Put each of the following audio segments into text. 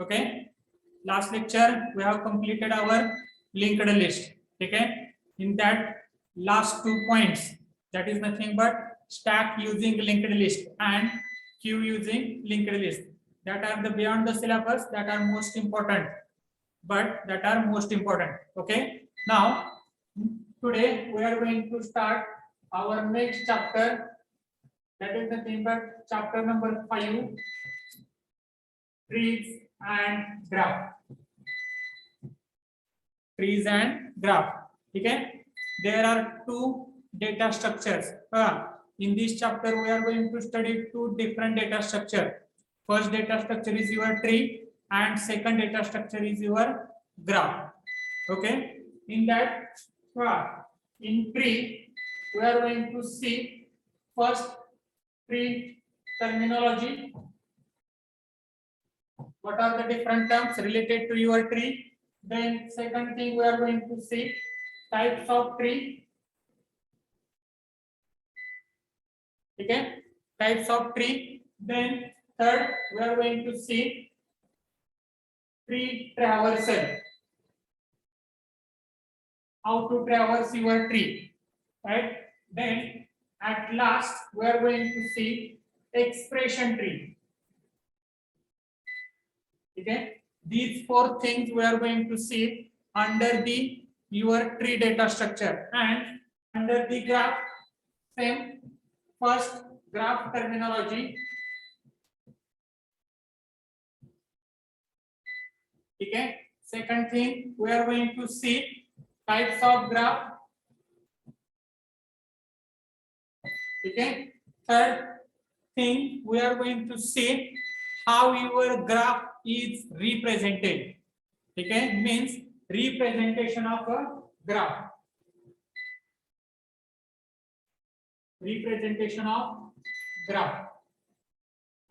Okay, last lecture we have completed our linked list. Okay, in that last 2 points, that is nothing but stack using linked list and queue using linked list. That are the beyond the syllabus, that are most important, but that are most important. Okay, now today we are going to start our next chapter, that is nothing but chapter number 5, trees and graph. Trees and graph. Okay, there are two data structures. In this chapter we are going to study two different data structure. First data structure is your tree and second data structure is your graph. Okay, in that in tree we are going to see first tree terminology. What are the different terms related to your tree? Then second thing we are going to see types of tree. Okay, types of tree. Then third we are going to see tree traversal. How to traverse your tree, right? Then at last we are going to see expression tree. Okay, these four things we are going to see under the your tree data structure, and under the graph same. First graph terminology. Okay, second thing we are going to see types of graph. Okay, third thing we are going to see how your graph is represented. Okay, means representation of a graph. Representation of graph.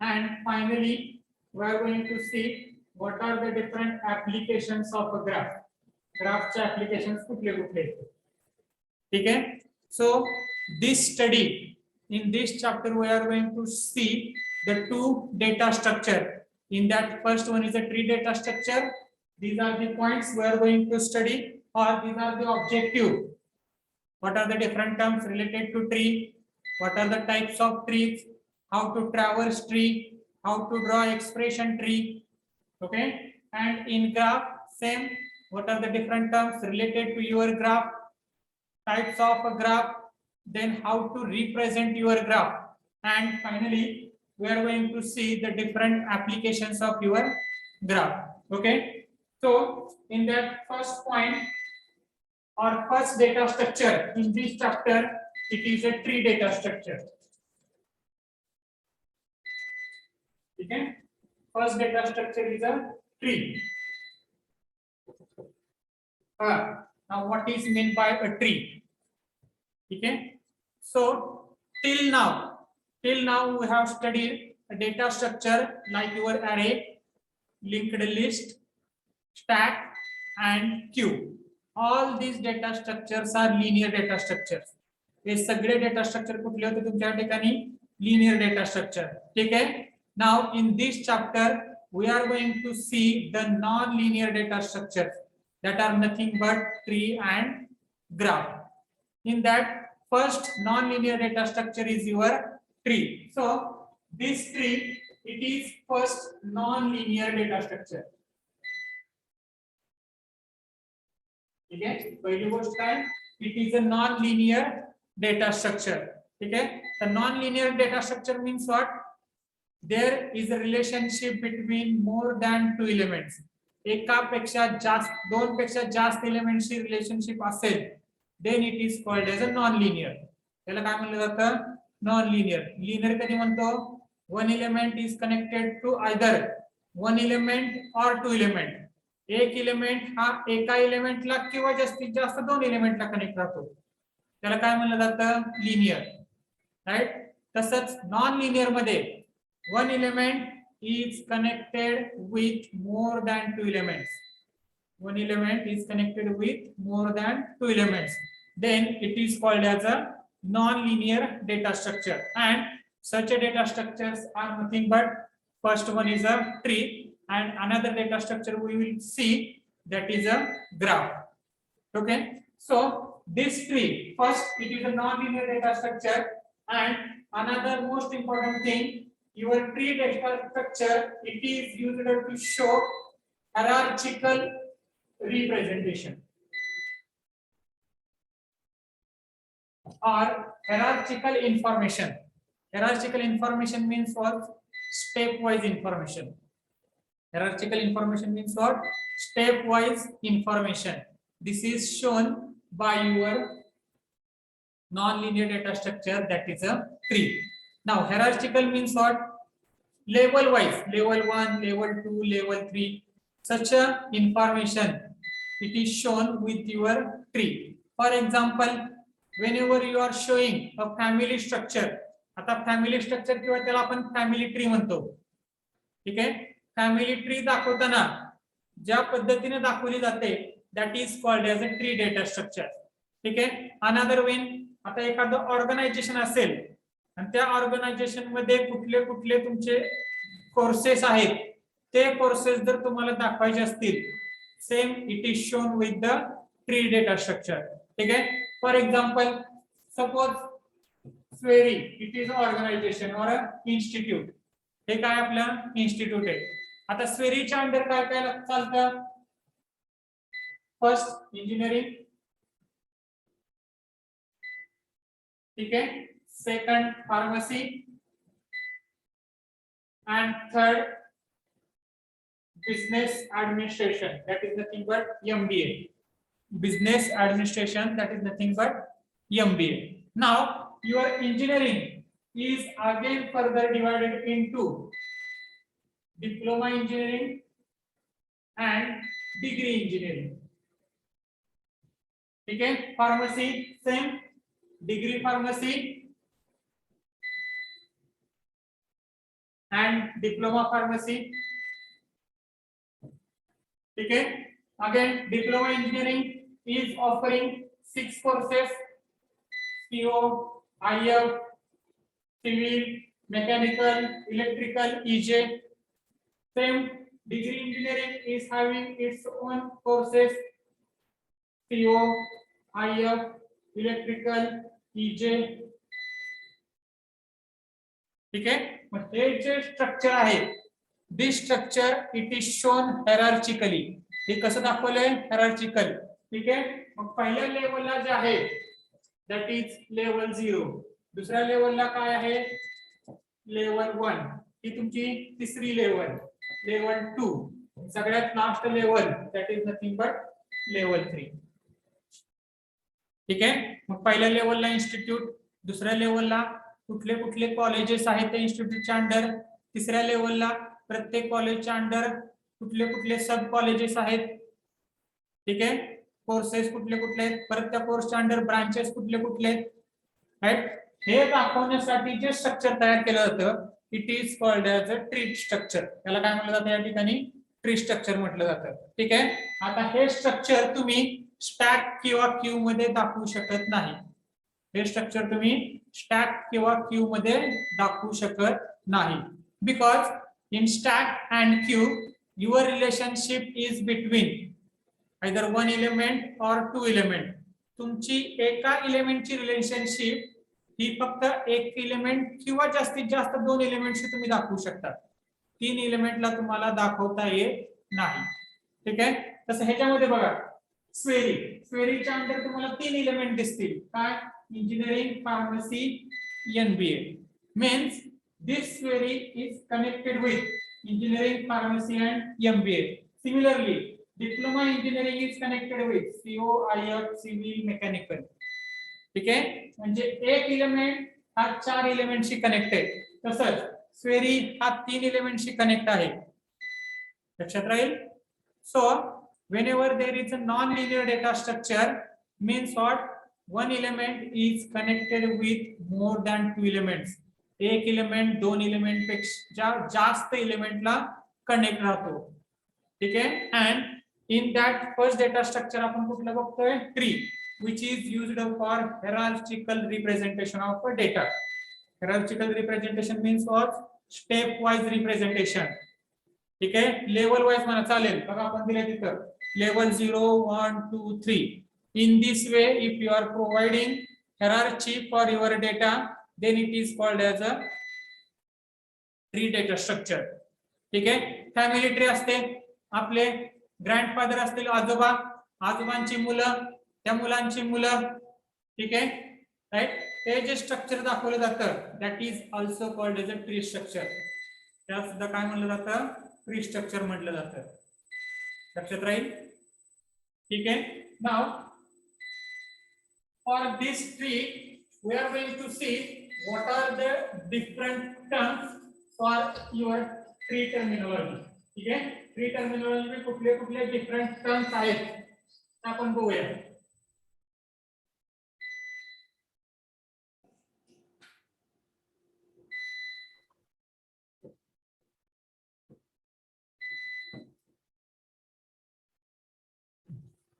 And finally we are going to see what are the different applications of a graph. Graph applications कुठले कुठले. Okay, so this study, in this chapter we are going to see the two data structure. In that first one is a tree data structure. These are the points we are going to study, or these are the objective. What are the different terms related to tree? What are the types of trees? How to traverse tree? How to draw expression tree? Okay, and in graph same. What are the different terms related to your graph? Types of a graph, then how to represent your graph, and finally we are going to see the different applications of your graph. Okay, so in that first point or first data structure in this chapter, it is a tree data structure. Okay, first data structure is a tree. Now what is meant by a tree? Okay, so till now we have studied a data structure like your array, linked list, stack and queue. All these data structures are linear data structures. हे सगळे data structure कुठले होते तुमच्या ठिकाणी? Linear data structure. ठीक आहे. Now in this chapter we are going to see the non-linear data structures, that are nothing but tree and graph. In that first non-linear data structure is your tree. So this tree, it is first non-linear data structure. Okay, पहिली गोष्ट काय? It is a non-linear data structure. Okay, the non-linear data structure means what? There is a relationship between more than two elements. एकापेक्षा जास्त, दोन पेक्षा जास्त एलिमेंट्सची relationship असेल, then it is called as a non-linear. त्याला काय म्हणलं जातं? Non-linear. Linear कधी म्हणतो? One element is connected to either one element or two element. एक एलिमेंट हा एका एलिमेंटला किंवा जास्तीत जास्त दोन एलिमेंटला कनेक्ट राहतो, त्याला काय म्हणलं जातं? लिनियर. राइट. तसंच नॉन लिनियर मध्ये one element is connected with more than two elements. One element is connected with more than two elements. Then it is called as a non-linear data structure. And such a data structures are nothing but first one is a tree and another data structure we will see, that is a graph. Okay, so this tree, first it is a non-linear data structure, and another most important thing, your tree data structure, it is used to show hierarchical representation or hierarchical information. Hierarchical information means what? Stepwise information. Hierarchical information means what? Stepwise information. This is shown by your non-linear data structure, that is a tree. Now hierarchical means what? Level wise, level 1, level 2, level 3. Such a information it is shown with your tree. For example, whenever you are showing a family structure, आता family structure किंवा त्याला आपण family tree म्हणतो. ठीक आहे, family tree दाखवताना ज्या पद्धतीने दाखवली जाते that is called as a tree data structure. ठीक आहे, अनदर वेन आता एखादं ऑर्गनायझेशन असेल आणि त्या ऑर्गनायझेशन मध्ये कुठले कुठले तुमचे कोर्सेस आहेत, ते कोर्सेस जर तुम्हाला दाखवायचे असतील, same it is shown with the tree data structure. ठीक आहे, फॉर एक्झाम्पल सपोज स्वेरी, इट इज ऑर्गनायझेशन और इन्स्टिट्यूट. हे काय आपलं इन्स्टिट्यूट आहे. आता स्वेरीच्या अंडर काय काय चालतं? फर्स्ट इंजिनिअरिंग, ठीक आहे, second pharmacy, and third business administration, that is nothing but MBA. Business administration, that is nothing but MBA. Now your engineering is again further divided into diploma engineering and degree engineering. Okay, pharmacy same, degree pharmacy and diploma pharmacy. Okay, again diploma engineering is offering 6 courses: CO, IF, civil, mechanical, electrical, EJ. Same degree engineering is having its own courses: CO, IF, electrical, EJ. ठीक आहे, मग हे जे structure आहे, दिस structure it is shown हायरार्चिकली. हे कसं दाखवलंय? हायरार्चिकल. ठीक आहे, मग पहिल्या लेवलला जे आहे दॅट इज लेवल 0. दुसऱ्या लेवलला काय आहे? लेवल 1. ही तुमची तिसरी लेवल, लेवल 2. सगळ्यात last level that is nothing but level 3. ठीक आहे, मग पहिल्या लेवलला इन्स्टिट्यूट, दुसऱ्या लेवलला कुठले कुठले कॉलेजेस आहेत त्या इन्स्टिट्यूटच्या अंडर, तिसऱ्या लेवलला प्रत्येक कॉलेजच्या अंडर कुठले कुठले सब कॉलेजेस आहेत. ठीक आहे, कोर्सेस कुठले कुठले आहेत, परत त्या कोर्सच्या अंडर ब्रांचेस कुठले कुठले आहेत. राईट, हे दाखवण्यासाठी जे स्ट्रक्चर तयार केलं जातं it is called as a tree structure. त्याला काय म्हटलं जातं या ठिकाणी? ट्री स्ट्रक्चर म्हटलं जातं. ठीक आहे, आता हे स्ट्रक्चर तुम्ही स्टॅक किंवा क्यू मध्ये दाखवू शकत नाही. हे स्ट्रक्चर तुम्ही स्टॅक किंवा क्यू मध्ये दाखवू शकत नाही, because in stack and Q your relationship is between either one element or two element. तुमची एका एलिमेंटची रिलेशनशिप ही फक्त एक एलिमेंट किंवा जास्तीत जास्त 2 एलिमेंटशी तुम्ही दाखवू शकता. 3 एलिमेंटला तुम्हाला दाखवता येत नाही. ठीक आहे, तसं ह्याच्यामध्ये बघा स्वेरी, स्वेरीच्या अंडर तुम्हाला 3 एलिमेंट दिसतील. काय? Engineering, pharmacy, MBA. Means this SVERI is connected with engineering, pharmacy and MBA. Similarly diploma engineering is connected with CO, IF, civil, mechanical. ठीक आहे, म्हणजे एक एलिमेंट हा 4 एलिमेंटशी कनेक्ट आहे, तसंच स्वेरी हा 3 एलिमेंटशी कनेक्ट आहे. लक्षात राहील. So whenever there is a non-linear data structure means what? One element is connected with more than 2 elements. एक एलिमेंट 2 एलिमेंट पेक्षा जास्त एलिमेंटला कनेक्ट राहतो. ठीक आहे, and in that first data structure आपण कुठलं बघतोय? Tree, which is used for hierarchical representation of a data. Hierarchical representation means what? Stepwise representation. ठीक आहे, लेवल वाईज म्हणा चालेल. बघा आपण दिले तिथं level 0 1 2 3. In this way, if you are providing hierarchy for your data, then it is called as a tree data structure. ठीक आहे, फॅमिली ट्री असते, आपले ग्रँडफादर असतील आजोबा, आजोबांची मुलं, त्या मुलांची मुलं. ठीक आहे, राईट. ते जे स्ट्रक्चर दाखवलं जातं that is also called as a tree structure. त्याला सुद्धा काय म्हणलं जातं, ट्री स्ट्रक्चर म्हटलं जातं. लक्षात राहील. ठीक आहे. Now for this tree we are going to see what are the different terms for your tree terminology. ठीक आहे, ट्री टर्मिनॉलॉजी मध्ये कुठले कुठले डिफरंट टर्म्स आहेत ते आपण बघूया.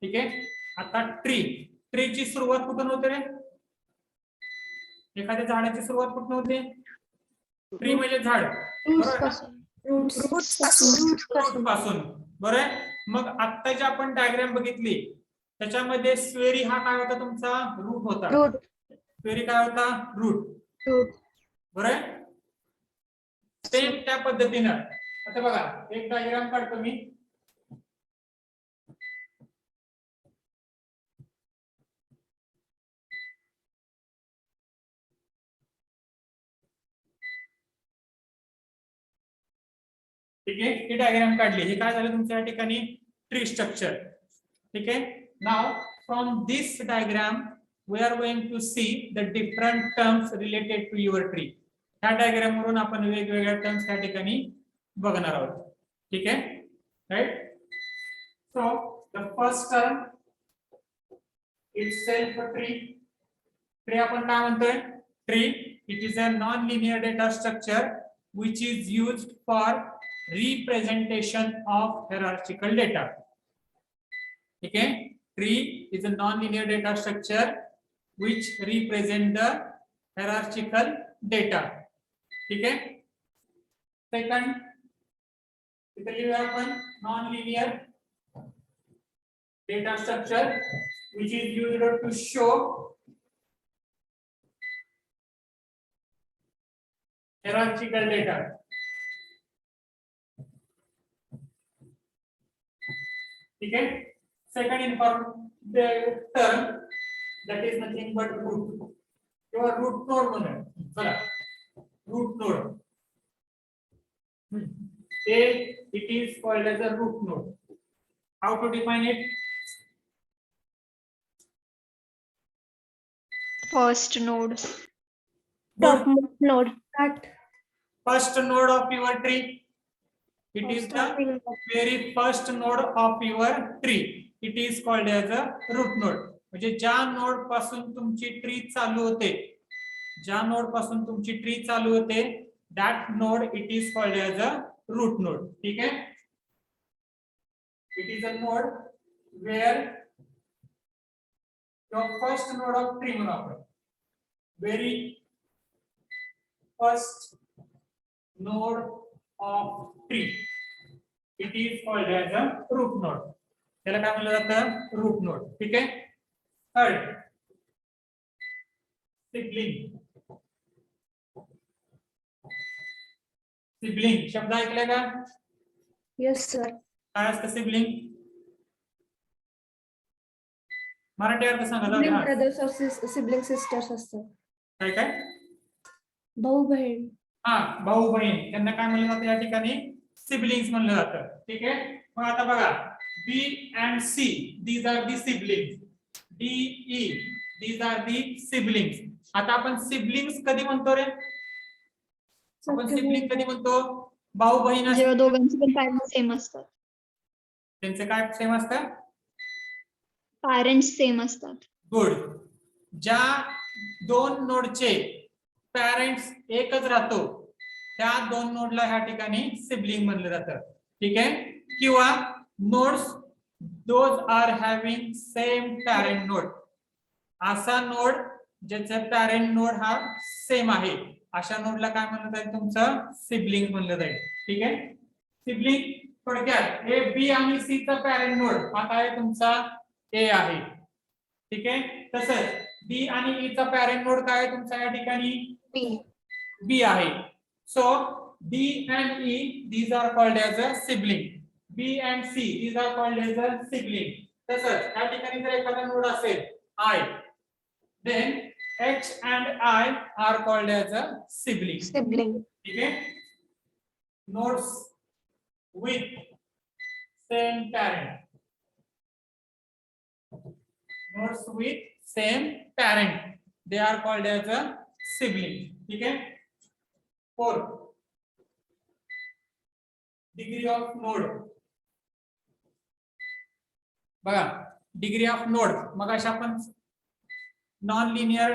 ठीक आहे, आता ट्रीची सुरुवात कुठून होते रे? एखाद्या झाडाची सुरुवात कुठून होते? ट्री म्हणजे झाड, रूट पासून. बरोबर आहे. मग आता जे आपण डायग्राम बघितली त्याच्यामध्ये स्वेरी हा काय होता, तुमचा रूट होता. स्वेरी काय होता, रूट. बरोबर आहे. सेम त्या पद्धतीनं आता बघा एक डायग्राम काढतो मी. ठीक आहे, ही डायग्राम काढली. हे काय झालं तुमच्या या ठिकाणी, ट्री स्ट्रक्चर. ठीक आहे. Now from this diagram we are going to see the different terms related to your tree. ह्या डायग्राम वरून आपण वेगवेगळ्या टर्म्स त्या ठिकाणी बघणार आहोत. ठीक आहे, right. So the first term itself tree. Tree आपण काय म्हणतोय, tree it is a non linear data structure which is used for representation of hierarchical data. Okay, tree is a non-linear data structure which represent the hierarchical data. Okay, second इथे लिहूया आपण non-linear data structure which is used to show hierarchical data. ठीक है. Second the term that is nothing but root. Your root node म्हणून चला root node. It is called as a root node. How to define it? First node. Topmost node. First node of your tree. It is the very first node of your tree. It is called as a root node. म्हणजे ज्या node पासून तुमची tree चालू होते, ज्या node पासून तुमची tree चालू होते, that node it is called as a root node. ठीक है. It is a node where your first node of tree म्हणू आपण, very first node of tree. It is called as a root node. त्याला काय म्हणलं जातं, route node. ठीक आहे. Third sibling. सिबलिंग शब्द ऐकलाय का? Yes, sir. काय असतं सिबलिंग? मराठी अर्थ सांगा. Sibling brothers or sibling sisters असतात. काय काय? भाऊ बहीण. हा, भाऊ बहीण त्यांना काय म्हणलं जातं या ठिकाणी, सिबलिंग्स म्हणलं जातं. ठीक आहे. मग आता बघा B and C, these are the siblings. D, E, these are the siblings. आता आपण siblings कधी म्हणतो रे? आपण सिबलिंग कधी म्हणतो? भाऊ बहीण जेव्हा दोघांचे पण पॅरेंट्स सेम असतात. त्यांचे काय सेम असतात? पॅरेंट्स सेम असतात. गुड. ज्या दोन नोडचे पॅरेंट्स एकच राहतो त्या दोन नोडला ह्या ठिकाणी सिबलिंग म्हणलं जातं. ठीक आहे. किंवा nodes those are having same parent node. असा नोड ज्याचा पॅरेंट नोड हा सेम आहे अशा नोडला काय म्हणलं जाईल, तुमचं सिबलिंग म्हणलं जाईल. ठीक आहे. सिबलिंग थोडक्यात हे बी आणि सी चा पॅरेंट नोड आता आहे तुमचा ए आहे. ठीक आहे, तसंच डी आणि ई चा पॅरेंट नोड काय आहे तुमचा या ठिकाणी बी आहे. So D and E these are called as a sibling. B and C these are called as a sibling. तसंच या ठिकाणी जर एखादा नोड असेल I, then H and I are called as a sibling. Sibling. ठीक है, nodes with same parent. Nodes with same parent. They are called as a sibling. ठीक है. 4. Degree of node. बघा डिग्री ऑफ नोड मग अशा आपण non linear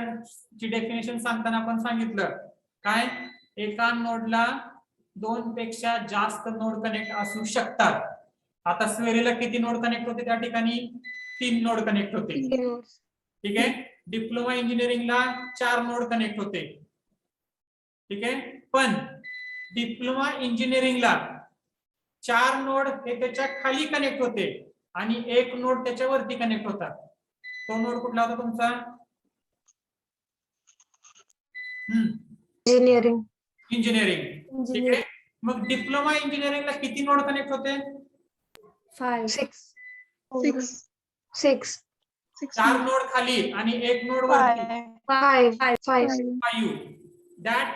ची definition सांगताना आपण सांगितलं काय, एका नोडला 2 पेक्षा जास्त नोड कनेक्ट असू शकतात. आता स्वेरीला किती नोड कनेक्ट होते त्या ठिकाणी 3 नोड कनेक्ट होते. ठीक आहे, डिप्लोमा इंजिनिअरिंगला 4 नोड कनेक्ट होते. ठीक आहे, पण डिप्लोमा इंजिनिअरिंगला 4 नोड हे त्याच्या खाली कनेक्ट होते आणि 1 नोड त्याच्यावरती कनेक्ट होता. तो नोड कुठला होता तुमचा? Engineering. इंजिनिअरिंग. ठीक आहे, मग डिप्लोमा इंजिनिअरिंगला किती नोड कनेक्ट होते? 5. 6. 6. 4 नोड खाली आणि 1 नोड वरती. 5. 5. 5. That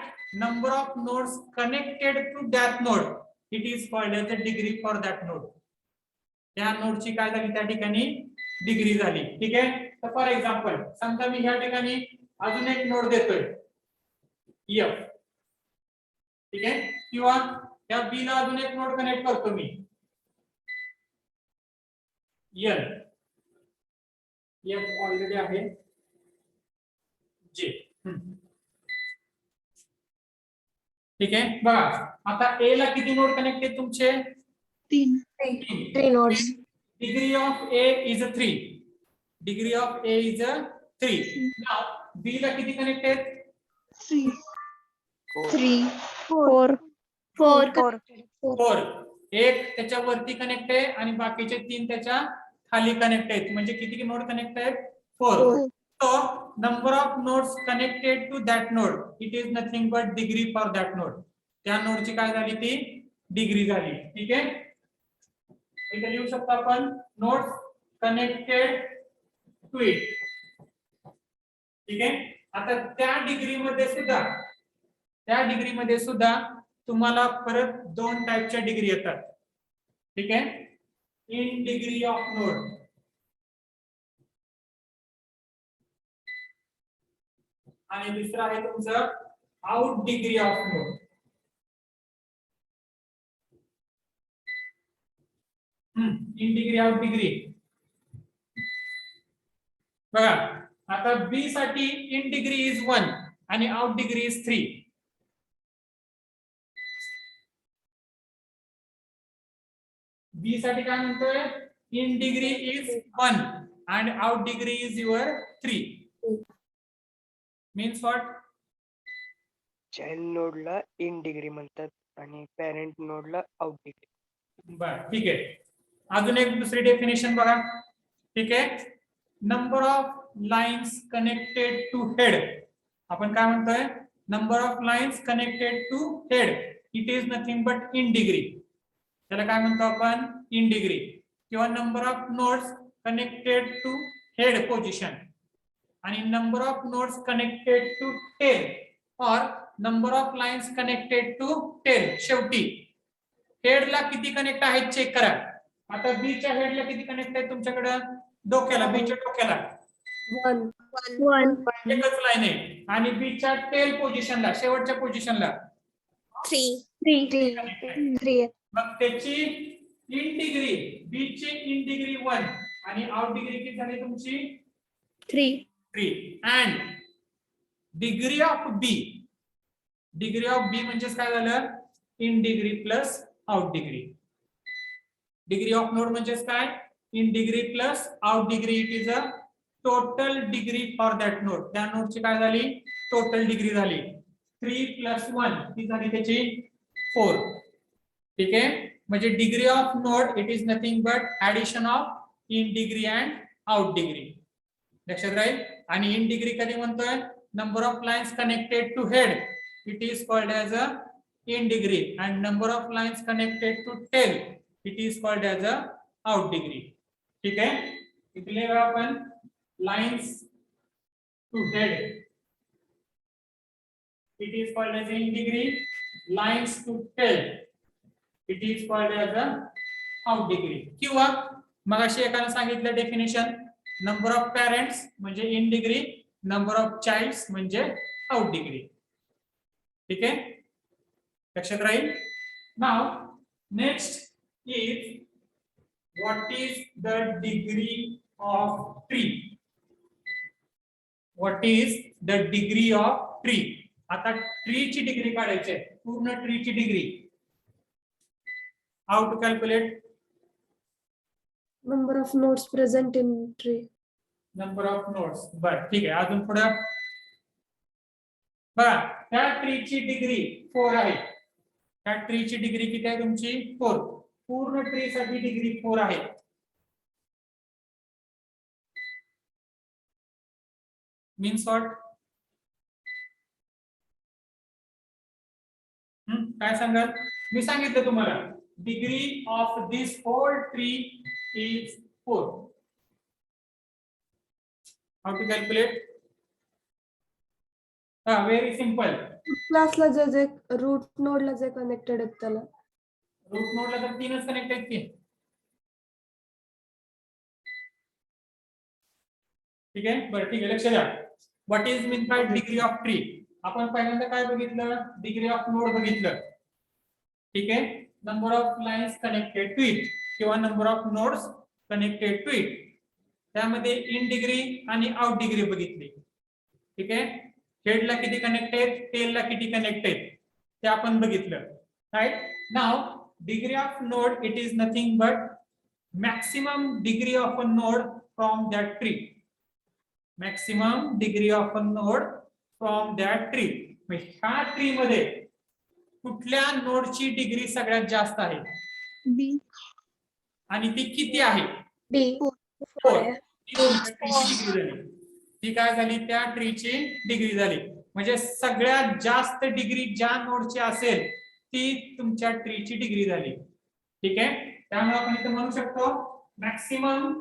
number of nodes connected to that node, it is called as a degree for that node. त्या नोडची काय झाली त्या ठिकाणी डिग्री झाली. ठीक आहे, तर फॉर एक्झाम्पल समजा मी ह्या ठिकाणी अजून एक नोड देतोय F. ठीक आहे, किंवा या बी ला अजून एक नोड कनेक्ट करतो मी L. F ऑलरेडी आहे J. ठीक आहे, बघा आता ए ला किती नोड कनेक्ट आहेत तुमचे? 3. 3 nodes. Degree of A is a 3. Degree of A is a 3. Now B ला किती कनेक्ट आहेत? 3. 4. 4. 4. एक त्याच्यावरती कनेक्ट आहे आणि बाकीचे 3 त्याच्या खाली कनेक्ट आहेत. म्हणजे किती नोड कनेक्ट आहेत? 4. So number of nodes connected to that node, it is nothing but degree for that node. त्या नोडची काय झाली ती डिग्री झाली. ठीक आहे, इथे लिहू शकतो आपण नोड्स कनेक्टेड टू इट. ठीक आहे, आता त्या डिग्रीमध्ये सुद्धा तुम्हाला परत 2 टाइपच्या डिग्री येतात. ठीक आहे, इन डिग्री ऑफ नोड आणि दुसरा आहे तुमचं out degree of node. In degree out degree बघा आता बी साठी इन डिग्री इज 1 आणि आउट डिग्री इज 3. बी साठी काय म्हणतोय? In degree is 1 and out degree is your 3. Means what? Child नोडला इन डिग्री म्हणतात आणि पॅरेंट नोडला आउट डिग्री. बर, ठीक आहे, अजून एक दुसरी डेफिनेशन बघा. ठीक आहे, number of lines connected to head. आपण काय म्हणतोय? Number of lines connected to head, it is nothing but in degree. त्याला काय म्हणतो आपण? In degree. किंवा number of nodes connected to head position आणि number of nodes connected to tail और number of lines connected to tail. शेवटी हेडला किती कनेक्ट आहेत चेक करा. आता बी च्या हेडला किती कनेक्ट आहेत तुमच्याकडे? डोक्याला, बी च्या डोक्याला 1. एकच लाईन आहे आणि बी च्या टेल पोझिशनला, शेवटच्या पोझिशनला 3. मग त्याची इन डिग्री, बी ची इन डिग्री 1 आणि आउट डिग्री किती झाली तुमची? 3. And degree of B, degree of B म्हणजे काय झालं? In degree plus out degree. Degree of node म्हणजे काय? In degree plus out degree. It is a total degree for that node. त्या नोडची काय झाली? टोटल डिग्री झाली. 3 + 1 ती झाली त्याची 4. ठीक आहे, म्हणजे degree of node it is nothing but addition of in degree and out degree. लक्षात राहील. आणि इन डिग्री कधी म्हणतोय, number of lines connected to head it is called as a in degree and number of lines connected to tail it is called as a out degree. ठीक आहे. इथे लिहूया आपण lines to head it is called as in degree, lines to tail it is called as a out degree. किंवा मगाशी एकाने सांगितलं definition, number of parents म्हणजे in degree, number of childs म्हणजे आउट डिग्री. ठीक आहे, लक्षात राहील. Now next is what is the degree of tree. What is the degree of tree. आता ट्रीची डिग्री काढायची आहे, पूर्ण ट्रीची degree. How to calculate. Number of nodes present in tree. Number of nodes. बर ठीक आहे, अजून पुढे बघा, त्या ट्रीची डिग्री 4 आहे. त्या ट्रीची डिग्री किती आहे तुमची 4. पूर्ण ट्री साठी डिग्री 4 आहे. Means what. काय सांगाल. मी सांगितलं तुम्हाला degree of this whole tree is 4. How to calculate. Very simple. क्लासला जे रूट नोडला जे कनेक्टेड आहेत त्याला. रूट नोडला तर 3च कनेक्ट आहेत की. ठीक आहे, बरं ठीक आहे, लक्ष द्या. What is mean by degree of tree. आपण पहिल्यांदा काय बघितलं, डिग्री ऑफ नोड बघितलं. ठीक आहे, number of lines connected to it किंवा number of nodes connected to it. त्यामध्ये इन डिग्री आणि आउट डिग्री बघितली. ठीक आहे, हेडला किती कनेक्टेड, टेलला किती कनेक्टेड ते आपण बघितलं. राईट. नाव degree of node it is nothing but maximum degree of a node from that tree. Maximum degree of a node from that tree. ह्या ट्री मध्ये कुठल्या नोडची डिग्री सगळ्यात जास्त आहे बी. आणि ती किती आहे. D. 4. डिग्री झाली. ती काय झाली, त्या ट्रीची डिग्री झाली. म्हणजे सगळ्यात जास्त डिग्री ज्या नोडची असेल ती तुमच्या ट्रीची डिग्री झाली. ठीक आहे, त्यामुळे आपण इथे म्हणू शकतो maximum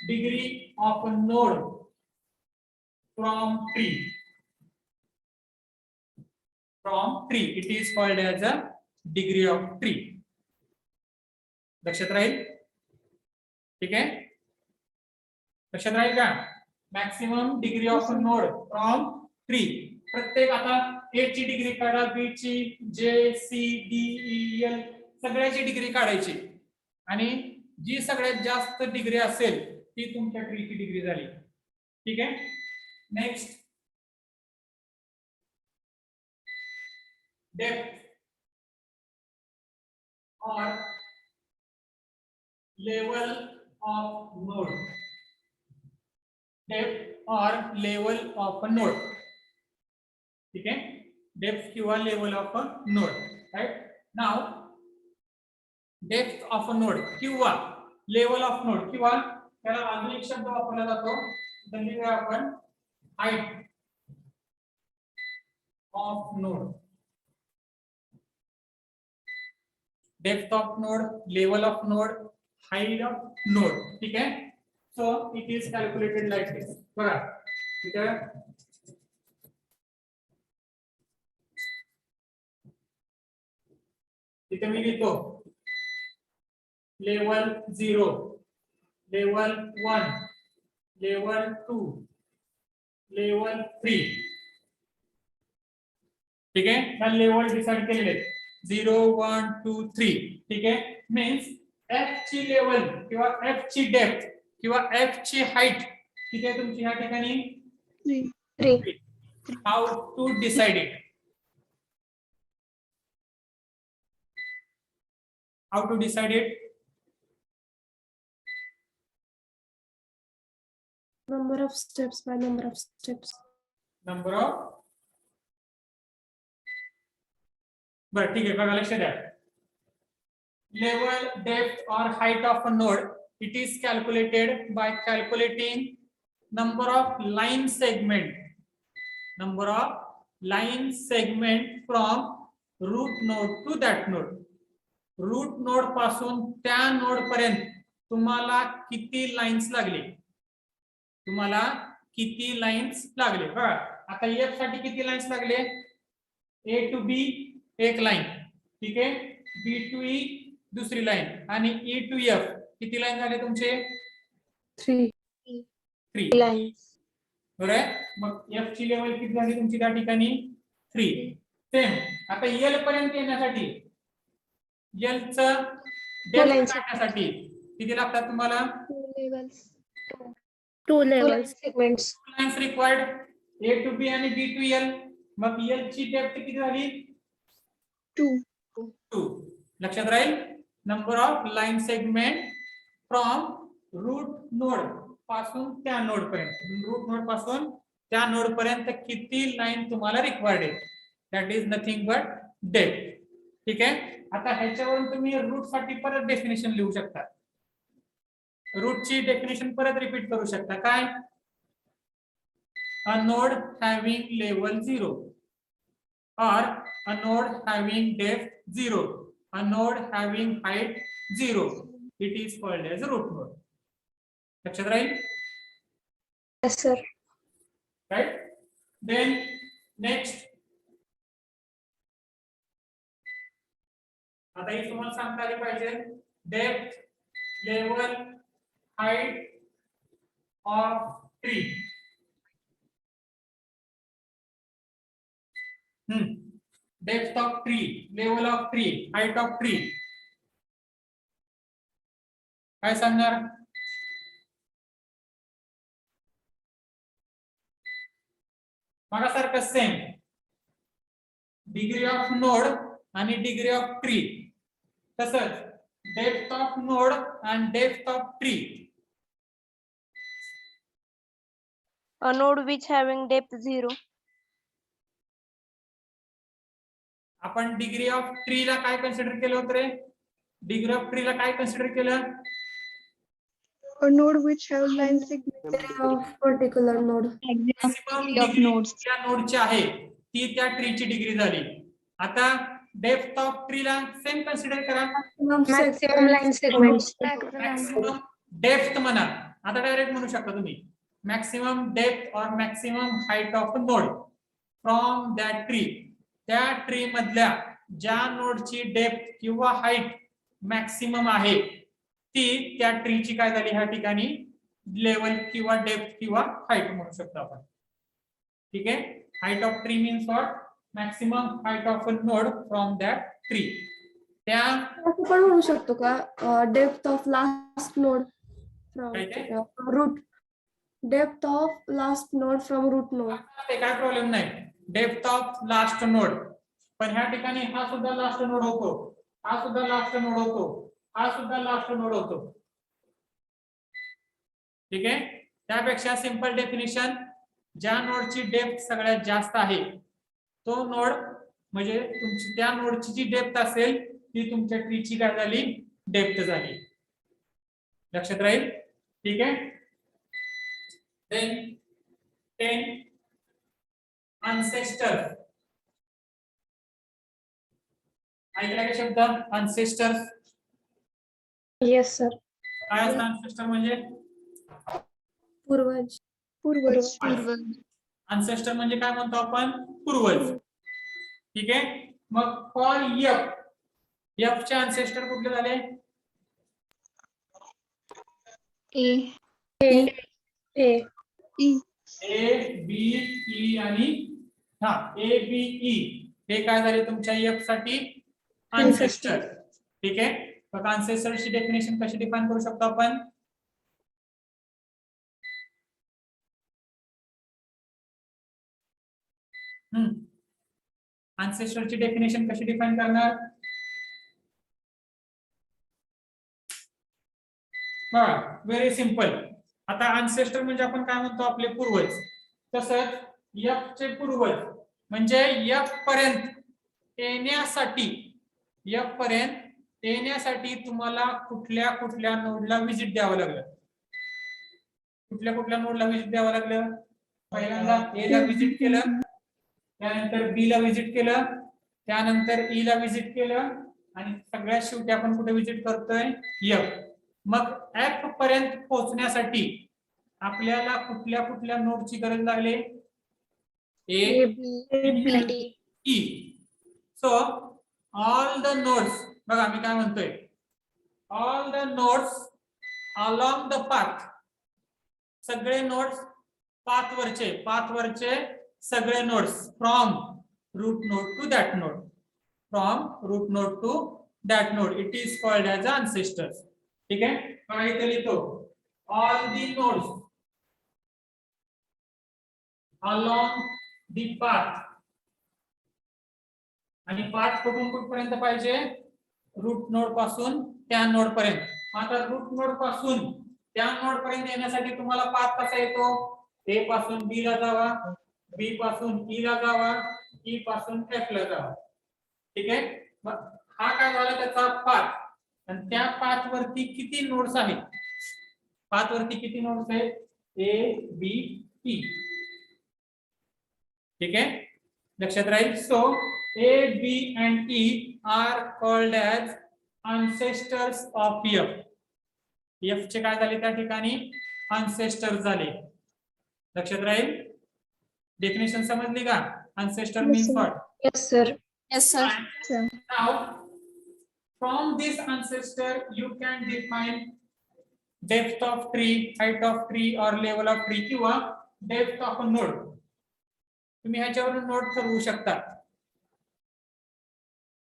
degree of a node from tree. From tree it is called as a degree of tree. लक्षात राहील. ठीक आहे, लक्षात राहील का. Maximum degree of a node from tree. प्रत्येक आता ए ची डिग्री काढा, बी ची, जे, सी, डी, ई, एल सगळ्याची डिग्री काढायची आणि जी सगळ्यात जास्त डिग्री असेल ती तुमच्या ट्रीची डिग्री झाली. ठीक आहे, next depth or level of node. Depth or level of a node. ठीक है, depth किंवा level of a node. Right. Now depth of a node किंवा level of node किंवा त्याला अजून एक शब्द वापरला जातो, लिहूया आपण height of node. Depth of node, level of node, height of node. ठीक है, so it is calculated like this. बघा ठीक है, इथे मी लिहितो लेवल 0, लेवल 1, लेवल 2, लेवल 3. ठीक है, हा लेवल डिसाइड केलेले 0, 1, 2, 3. ठीक है, मीन्स एफ ची लेवल किंवा एफ ची डेप्थ किंवा एफ ची हाईट किती आहे तुमची ह्या ठिकाणी 3. How to decide it. How to decide it. Number of steps by number of steps. Number of. बरं ठीक आहे, बघा लक्ष द्या. level, depth or height of a node, it is calculated by calculating number of line segment from root node to that node. Root node पासून त्या node पर्यंत तुम्हाला किती लाईन्स लागले, बघा आता एफ साठी किती लाईन्स लागले, ए टू बी एक लाईन, ठीक आहे, बी टू ई दुसरी लाईन आणि ई टू एफ किती लाईन झाले तुमचे, 3 लाईन्स. बरोबर आहे. मग एफ ची लेवल किती झाली तुमची त्या ठिकाणी 3. सेम आता एल पर्यंत येण्यासाठी एल च डेप्थ काढण्यासाठी किती लागतात तुम्हाला, 2 levels. Segments. Lines required A to B आणि बी टू एल. मग एल ची डेप्थ किती झाली, 2. लक्षात राहील. Number of line segment from root node पासून त्या नोड पर्यंत, किती लाईन तुम्हाला रिक्वायर्ड आहे, that is nothing but depth. ठीक आहे. आता ह्याच्यावरून तुम्ही रूट साठी परत डेफिनेशन लिहू शकता, रूटची डेफिनेशन परत रिपीट करू शकता. काय, a node having level 0 or a node having depth 0, a node having height 0, it is called as a root node. लक्षात राहील. Yes, sir. Right? Then next, आता ही तुम्हाला सांगता आली पाहिजे, depth, level, height of tree. Depth of tree, level of tree, height of tree. काय सांगणार, मागासारखं same, degree of node आणि डिग्री ऑफ ट्री. तसंच डेप्थ ऑफ नोड आणि depth of tree. A node which having depth 0. आपण degree of tree ला काय consider केलं होतं रे, डिग्री ऑफ ट्री ला काय कन्सिडर केलं, A node which have line segments. Of particular node. Maximum of degree nodes. ज्या नोडची आहे ती त्या ट्रीची डिग्री झाली. आता डेप्थ ऑफ ट्री ला सेम कन्सिडर करा, Maximum line segments. Maximum depth म्हणा, आता डायरेक्ट म्हणू शकता तुम्ही, मॅक्सिमम डेप्थ और maximum height of node from that tree. त्या ट्री मधल्या ज्या नोडची डेप्थ किंवा हाईट मॅक्सिमम आहे ती त्या ट्रीची काय झाली ह्या ठिकाणी लेवल किंवा डेप्थ किंवा हाईट म्हणू शकतो आपण. ठीक आहे. Height of tree means what, maximum height of a node from that tree. त्या असं पण म्हणू शकतो का, डेप्थ ऑफ लास्ट नोड काय ते? From root, depth of last node from root node. ते काय प्रॉब्लेम नाही, डेप्थ ऑफ लास्ट नोड. पण ह्या ठिकाणी हा सुद्धा लास्ट नोड होतो, हा सुद्धा लास्ट नोड होतो, हा सुद्धा लास्ट नोड होतो. ठीक आहे. त्यापेक्षा सिंपल डेफिनेशन, ज्या नोडची डेप्थ सगळ्यात जास्त आहे तो नोड म्हणजे तुमची त्या नोडची जी डेप्थ असेल ती तुमच्या ट्रीची काय झाली, डेप्थ झाली. लक्षात राहील. ठीक आहे. Then 10 ancestor. ऐकला का शब्द अनसेस्टर? Yes sir. काय असतं अनसेस्टर म्हणजे, पूर्वज. पूर्वज. अनसेस्टर म्हणजे काय म्हणतो आपण, पूर्वज. ठीक आहे. मग फॉर एफ, एफ चे अनसेस्टर कुठले झाले, A. A. E. A B E आणि ए बी ई हे काय झाले तुमच्या एफ साठी अनसेस्टर. ठीक आहे. मग अनसेस्टरची डेफिनेशन कशी डिफाइन करू शकतो आपण, अनसेस्टरची डेफिनेशन कशी डिफाइन करणार, व्हेरी सिंपल. आता अनसेस्टर म्हणजे आपण काय म्हणतो, आपले पूर्वज. तसंच एफ चे पूर्वज म्हणजे एफ पर्यंत येण्यासाठी येण्यासाठी तुम्हाला कुठल्या कुठल्या नोडला व्हिजिट द्यावं लागलं? कुठल्या कुठल्या नोडला व्हिजिट द्यावं लागलं? पहिल्यांदा ए ला व्हिजिट केलं, त्यानंतर बी ला व्हिजिट केलं, त्यानंतर ई ला व्हिजिट केलं आणि सगळ्यात शेवटी आपण कुठे व्हिजिट करतोय? एफ. मग एफ पर्यंत पोहोचण्यासाठी आपल्याला कुठल्या कुठल्या नोडची गरज लागली? A, B, E. So all the nodes, बघा मी काय म्हणतोय, all the nodes along the path, सगळे नोड्स पाथ वरचे सगळे nodes from root node to that node, from root node to that node, it is called as ancestors. ठीक आहे, बघा इथे लिहितो all the nodes along the path, आणि path कुठून कुठपर्यंत पाहिजे? रूट नोड पासून त्या नोड पर्यंत. आता रूट नोड पासून त्या नोड पर्यंत येण्यासाठी तुम्हाला पाथ कसा येतो? ए पासून बी ला जावा, बी पासून ई ला जावा, ई पासून एफ ला जावा. ठीक आहे, हा काय झाला त्याचा पाथ. आणि त्या पाथ वरती किती नोड्स आहेत? पाथ वरती किती नोड्स आहेत? A B E. ठीक आहे, लक्षात राहील. So A, B and E are called as ancestors of F. F चे काय झाले त्या ठिकाणी? ancestors झाले. लक्षात राहील. डेफिनेशन समजली का? ancestor Yes, means sir. what? Yes, sir. Yes, sir. Sir. Now from this ancestor you can define depth of tree, height of tree or level of tree किंवा depth of a node. तुम्ही ह्याच्यावरून node ठरवू शकता.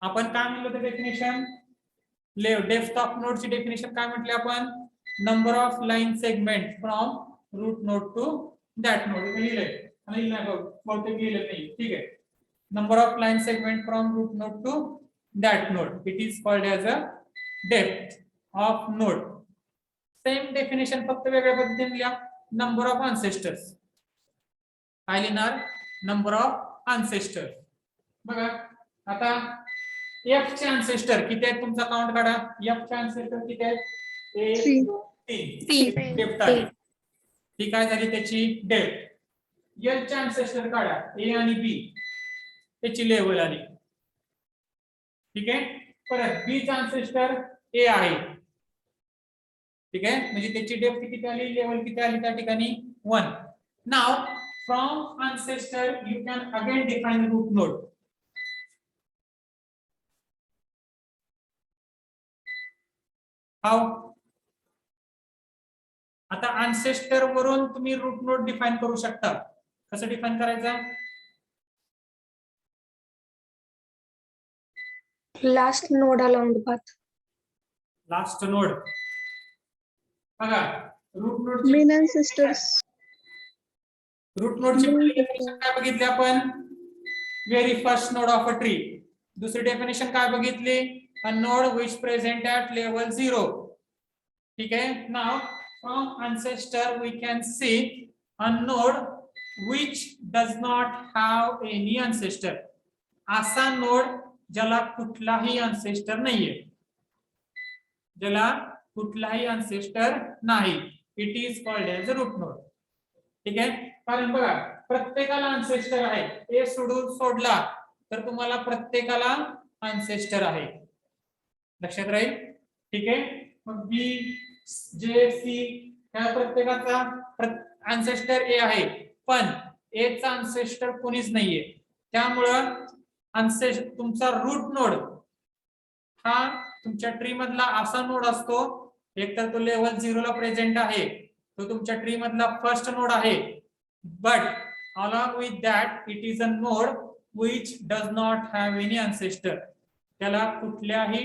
आपण काय म्हणलं होतं definition? Depth of नोडची डेफिनेशन काय म्हटले आपण? Number of line segment from root node to that node. लिहिलंय बहुतेक लिहिलं नाही. ठीक आहे, number of line segment from root node to that node, it is called as a depth of node. Same definition फक्त वेगळ्या पद्धतीने लिहा. नंबर ऑफ अनसेस्टर्स, काय लिहिणार? Number of ancestors. बघा आता एफ चे अनसेस्टर किती आहेत? तुमचा काउंट काढा. एफ चे अनसेस्टर किती आहेत? Three. 3 डेप्थ आहे. ती काय झाली त्याची? डेप्थ. एल चे अनसेस्टर काढा, ए आणि बी, त्याची लेवल आली. ठीक आहे, परत बी चे अनसेस्टर ए आहे. ठीक आहे, म्हणजे त्याची डेप्थ किती आली, लेवल किती आली त्या ठिकाणी? 1. Now from ancestor you can again define root node. How? आता अनसेस्टर वरून तुम्ही रूट नोड डिफाइन करू शकता. कसं डिफाइन करायचं? Last node along the path. Last node. बघा root node, Main ancestors. Root नोडची पहिली डेफिनेशन काय बघितली आपण? Very first node of a tree. दुसरी डेफिनेशन काय बघितली? A node which present at level 0. ठीक आहे, now from ancestor we can see a node which does not have any ancestor. असा नोड ज्याला कुठलाही अनसेस्टर नाहीये, ज्याला कुठलाही अनसेस्टर नाही, it is called as a root node. ठीक आहे, कारण बघा प्रत्येकाला अनसेस्टर आहे. ए सोडला तर तुम्हाला प्रत्येकाला अनसेस्टर आहे. लक्षात राहील. ठीक आहे, मग बी जे सी ह्या प्रत्येकाचा अनसेस्टर ए आहे, पण ए चा अनसेस्टर कोणीच नाहीये. त्यामुळं तुमचा रूट नोड हा तुमच्या ट्री मधला असा नोड असतो, एक तर तो लेवल 0 ला प्रेझेंट आहे, तो तुमच्या ट्री मधला फर्स्ट नोड आहे, but along with that it is a node which does not have any ancestor. त्याला कुठल्याही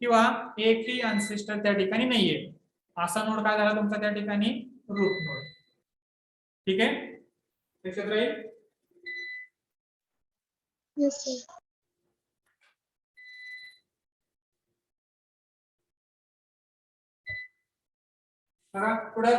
किंवा एकही अनसेस्टर त्या ठिकाणी नाहीये. असा नोड काय झाला तुमचा त्या ठिकाणी? Root node. ठीक आहे, लक्षात राहील. Yes, sir. बघा पुढे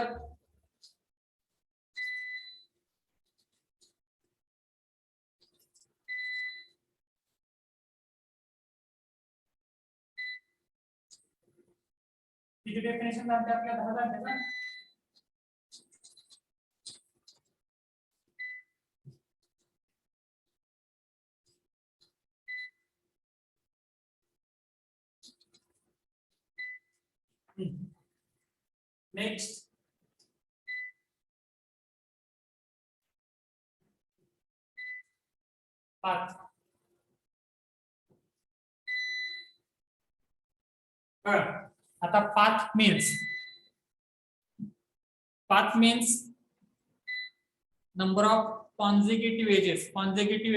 किती डेफिनेशन झाले आपल्या 10 झाले ना. Next path. आता path means number of consecutive edges. Consecutive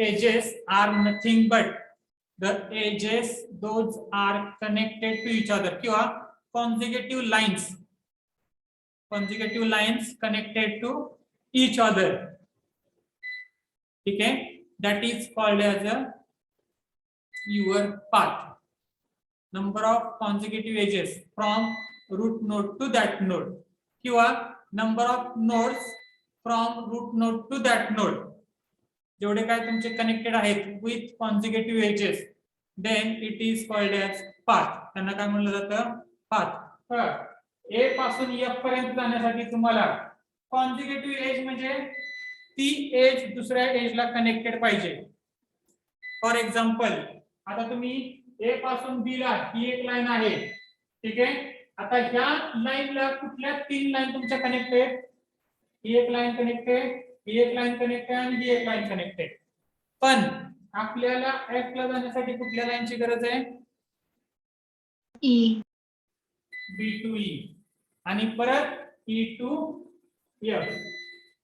edges are nothing but the edges those are connected to each other किंवा consecutive lines connected to each other. ठीक है, that is called as a your path. Number of consecutive edges from root node to that node किंवा number of nodes from root node to that node. जेवढे काय तुमचे connected आहेत with consecutive edges, then it is called as path. त्यांना काय म्हणलं जातं? path. A पासून F पर्यंत जाण्यासाठी तुम्हाला consecutive edge म्हणजे ती एज दुसऱ्या एजला कनेक्टेड पाहिजे. फॉर एक्झाम्पल, आता तुम्ही ए पासून बी ला ही एक लाईन आहे, ठीक आहे. आता ह्या लाईनला कुठल्या 3 लाईन तुमच्या कनेक्टेड? ही एक लाईन कनेक्टेड, ही एक लाईन कनेक्टेड आणि ही एक लाईन कनेक्टेड. पण आपल्याला एफ ला जाण्यासाठी कुठल्या लाईनची गरज आहे? E. बी टू ई आणि परत ई टू एफ.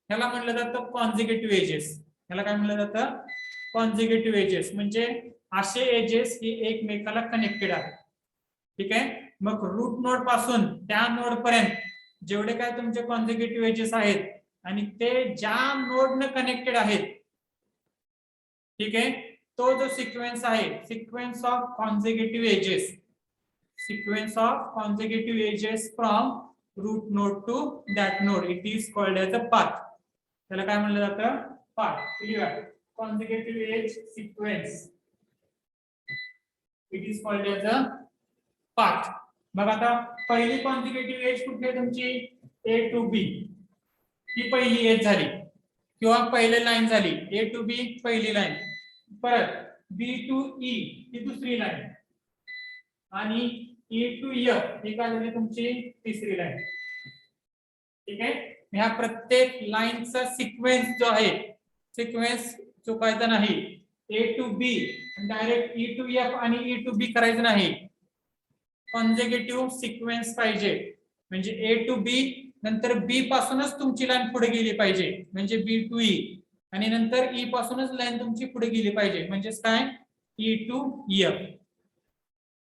ह्याला म्हणलं जातं कॉन्झिक्युटिव्ह एजेस. ह्याला काय म्हणलं जातं? Consecutive edges. म्हणजे असे एजेस हे एकमेकाला कनेक्टेड आहेत. ठीक आहे. मग रूट नोड पासून त्या नोड पर्यंत जेवढे काय तुमचे कॉन्झिक्युटिव्ह एजेस आहेत आणि ते ज्या नोडने कनेक्टेड आहेत, ठीक आहे, तो जो सिक्वेन्स आहे, sequence of consecutive edges from root node to that node, it is called as a path. त्याला काय म्हणलं जातं? Path. Clear? Consecutive edge sequence, it is called as a path. मग आता पहिली कॉन्झिक्युटिव्ह एज कुठली आहे तुमची? ए टू बी, ही पहिली एज झाली किंवा पहिली लाईन झाली. ए टू बी पहिली लाईन, परत बी टू ई ही दुसरी लाईन आणि ई टू एफ ही काय झाली तुमची? तिसरी लाईन. ठीक आहे. ह्या प्रत्येक लाईनचा सिक्वेन्स जो आहे, सिक्वेन्स चुकायचा नाही. A to B direct E to F आणि ई टू बी करायचं नाही. कॉन्झिक्युटिव्ह सिक्वेन्स पाहिजे. म्हणजे ए टू बी नंतर बी पासूनच तुमची लाईन पुढे गेली पाहिजे, म्हणजे बी टू ई, आणि नंतर ई पासूनच लाईन तुमची पुढे गेली पाहिजे, म्हणजेच काय? E to F.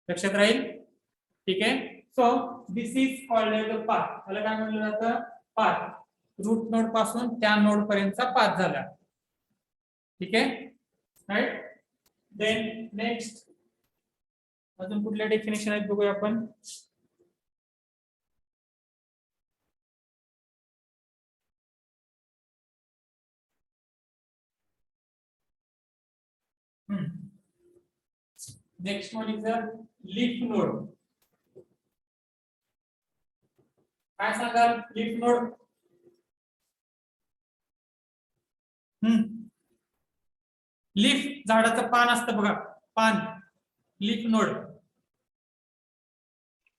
लक्षात राहील? ठीक आहे. So this is called as a path. त्याला काय म्हणलं जातं? पाथ. रूट नोड पासून त्या नोड पर्यंतचा पाथ झाला. ठीक आहे, राईट. देन नेक्स्ट अजून कुठल्या डेफिनेशन आहेत बघूया आपण. Next one is a leaf node. काय सांगाल लीफ नोड? लीफ झाडाचं पान असतं बघा, पान. Leaf node.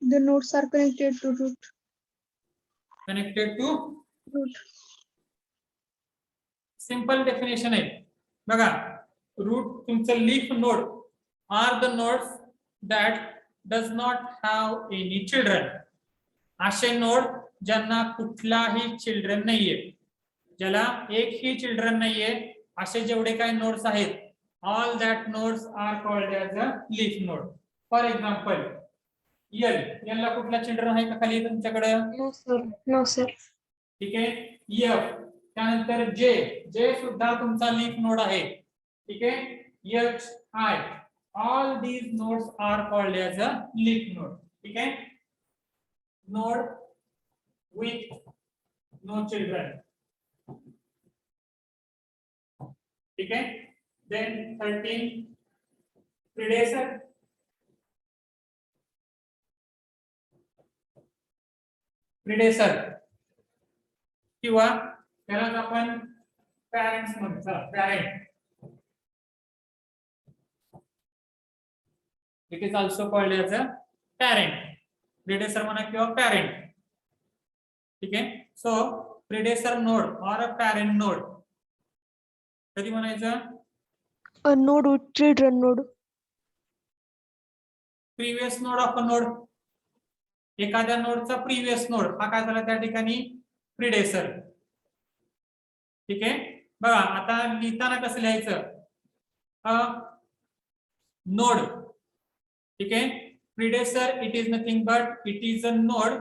The nodes are connected to root. Connected to Root. Simple definition आहे बघा. रूट तुमचं leaf node are the nodes that does not have any children. असे नोड ज्यांना कुठलाही चिल्ड्रन नाहीये, ज्याला एकही चिल्ड्रन नाहीये, असे जेवढे काही नोड्स आहेत, all that nodes are called as a leaf node. For example L, एलला कुठला चिल्ड्रन आहे का खाली तुमच्याकडे? No, sir. ठीक आहे. एफ, त्यानंतर जे, जे सुद्धा तुमचा लीफ नोड आहे. ठीक आहे. H, I, all these nodes are called as a leaf node. ठीक आहे. Node with no children. ठीक है. देन 13 प्रिडेसर. प्रिडेसर किंवा त्यालाच आपण पॅरेंट्स म्हणतो. Parent. It is also called as a parent. Predecessor म्हणा किंवा पॅरेंट. ठीक आहे. So predecessor node or a parent node कधी म्हणायचं? A node with children node. Previous node of a node. एखाद्या नोडचा प्रिव्हियस नोड हा काय झाला त्या ठिकाणी? प्रिडेसर. ठीक आहे. बघा आता लिहिताना कसं लिहायचं? A node. ठीक आहे. Predecessor it is nothing but it is a node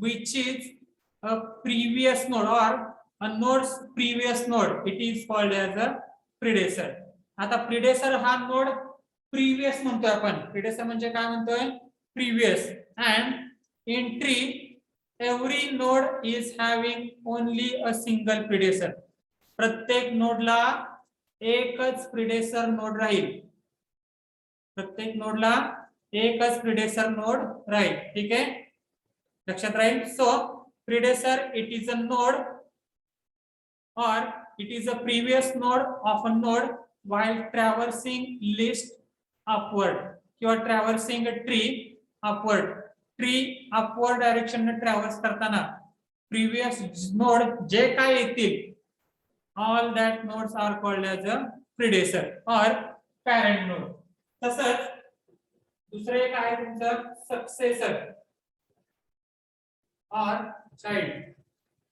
which is a previous node or a node's previous node. It is called as a predecessor. आता प्रिडेसर हा नोड प्रिव्हियस म्हणतोय आपण. प्रिडेसर म्हणजे काय म्हणतोय? Previous. And in tree every node is having only a single predecessor. प्रत्येक नोडला एकच प्रिडेसर नोड राहील. प्रत्येक नोडला एकच प्रिडेसर नोड राहील. ठीक आहे. लक्षात राहील. So predecessor it is a node or it is a previous node of a node while traversing list upward किंवा traversing a tree upward. Tree upward direction ने traverse करताना previous node जे काय येतील all that nodes are called as a predecessor or parent node. तसंच दुसरे एक आहे तुमचं successor or child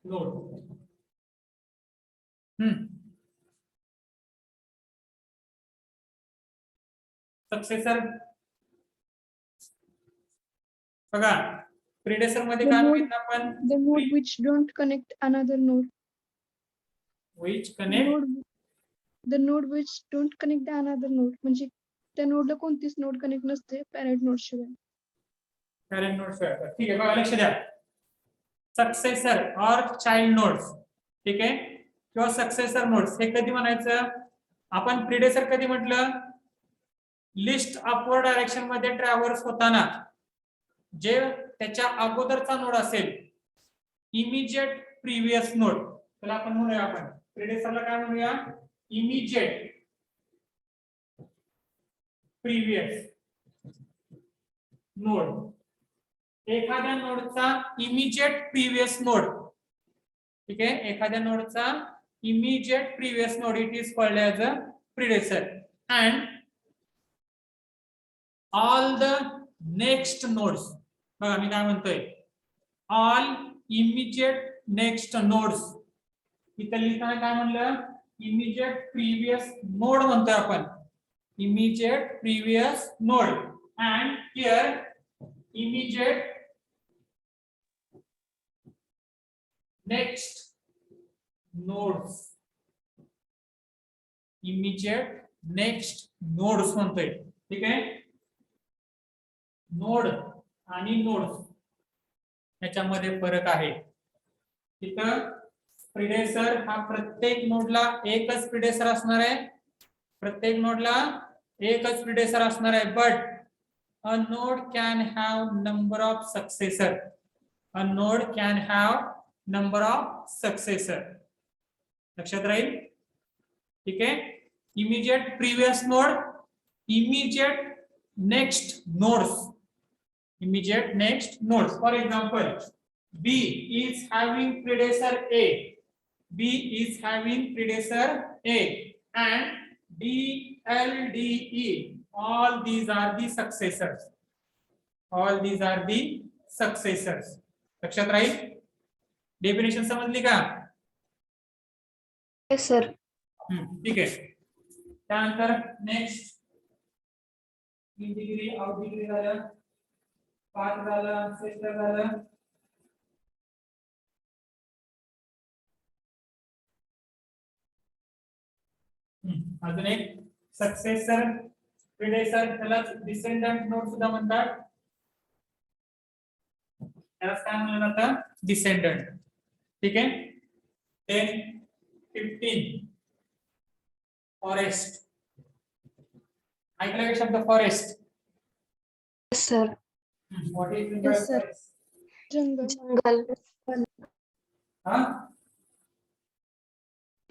node. Successor बघा प्रिडेसर मध्ये काय बघितलं आपण? The node which don't connect another node. which connect The node which don't connect the another node. म्हणजे त्या नोडला कोणतीच नोड कनेक्ट नसते पॅरेंट नोड शिवाय. Parent nodes. ठीक आहे. बघा लक्ष द्या. सक्सेसर और चाइल्ड नोड्स. ठीक आहे. किंवा सक्सेसर नोड्स हे कधी म्हणायचं? आपण प्रिडेसर कधी म्हटलं? लिस्ट अपवर्ड डायरेक्शन मध्ये ट्रॅव्हर्स होताना जे त्याच्या अगोदरचा नोड असेल इमिजिएट प्रिव्हियस नोड त्याला आपण म्हणूया. आपण प्रिडेसरला काय म्हणूया? Immediate previous node. एखाद्या नोडचा इमिजिएट प्रिव्हियस नोड. ठीक आहे. एखाद्या नोडचा immediate previous node it is called as a predecessor. And all the next nodes. बघा मी काय म्हणतोय? All immediate next nodes. इथं लिहिताना काय म्हणलं? इमिजिएट प्रिव्हियस नोड म्हणतोय आपण. Immediate previous node. And here immediate next nodes. Immediate next nodes म्हणतोय. ठीक आहे. नोड आणि नोड्स याच्यामध्ये फरक आहे. तिथं प्रिडेसर हा प्रत्येक नोडला एकच प्रिडेसर असणार आहे. प्रत्येक नोडला एकच प्रिडेसर असणार आहे. But a node can have number of successor. A node can have number of successor. लक्षात राहील. ठीक आहे. Immediate previous node. Immediate next nodes. Immediate next nodes. For example, B is having predecessor A. B is having predecessor A, and D, L, D, E. All these are the successors. All these are the successors. लक्षात राहील. Definition समजली का? Yes, sir. ठीक आहे. त्यानंतर next in degree out degree झालं. पाच झालं. श्रेष्ठ झालं. अजून एक सक्सेसर प्रिडेसर त्याला डिसेंडंट नोड सुद्धा म्हणतात. त्याला काय म्हणलं जातं? डिसेंडंट. ठीक है. 10, 15 फॉरेस्ट. ऐकलं का शब्द forest? Yes, sir. What is Yes, sir. Forest? Jungle. Jungle. हा,